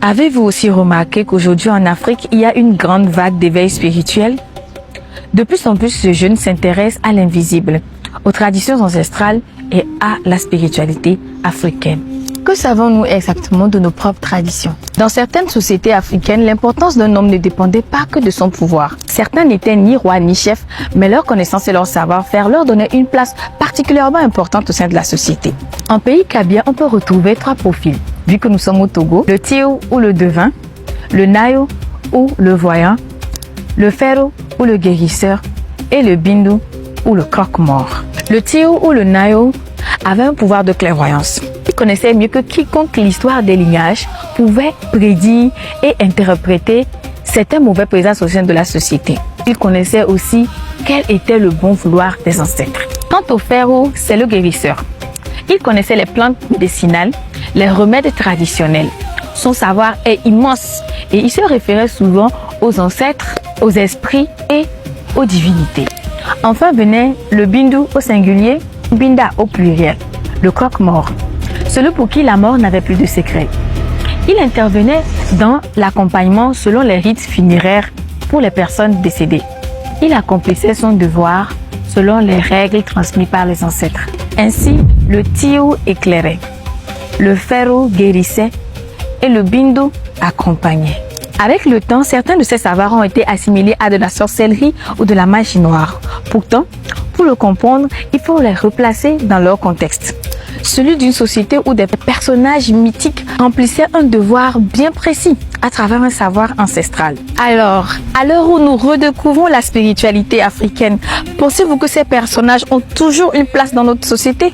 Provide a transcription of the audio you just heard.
Avez-vous aussi remarqué qu'aujourd'hui en Afrique, il y a une grande vague d'éveil spirituel? De plus en plus de jeunes s'intéressent à l'invisible, aux traditions ancestrales et à la spiritualité africaine. Que savons-nous exactement de nos propres traditions? Dans certaines sociétés africaines, l'importance d'un homme ne dépendait pas que de son pouvoir. Certains n'étaient ni rois ni chefs, mais leur connaissance et leur savoir-faire leur donnaient une place particulièrement importante au sein de la société. En pays kabia, on peut retrouver 3 profils. Vu que nous sommes au Togo, le Tiou ou le devin, le Nayo ou le voyant, le Fero ou le guérisseur et le Bindu ou le croque-mort. Le Tiou ou le Nayo avait un pouvoir de clairvoyance. Il connaissait mieux que quiconque l'histoire des lignages, pouvait prédire et interpréter certains mauvais présages au sein de la société. Il connaissait aussi quel était le bon vouloir des ancêtres. Quant au Fero, c'est le guérisseur. Il connaissait les plantes médicinales, les remèdes traditionnels. Son savoir est immense et il se référait souvent aux ancêtres, aux esprits et aux divinités. Enfin venait le Bindu au singulier, Binda au pluriel, le croque-mort, celui pour qui la mort n'avait plus de secret. Il intervenait dans l'accompagnement selon les rites funéraires pour les personnes décédées. Il accomplissait son devoir selon les règles transmises par les ancêtres. Ainsi, le Tiou éclairait, le Fero guérissait et le Bindu accompagnait. Avec le temps, certains de ces savoirs ont été assimilés à de la sorcellerie ou de la magie noire. Pourtant, pour le comprendre, il faut les replacer dans leur contexte. Celui d'une société où des personnages mythiques remplissaient un devoir bien précis à travers un savoir ancestral. Alors, à l'heure où nous redécouvrons la spiritualité africaine, pensez-vous que ces personnages ont toujours une place dans notre société?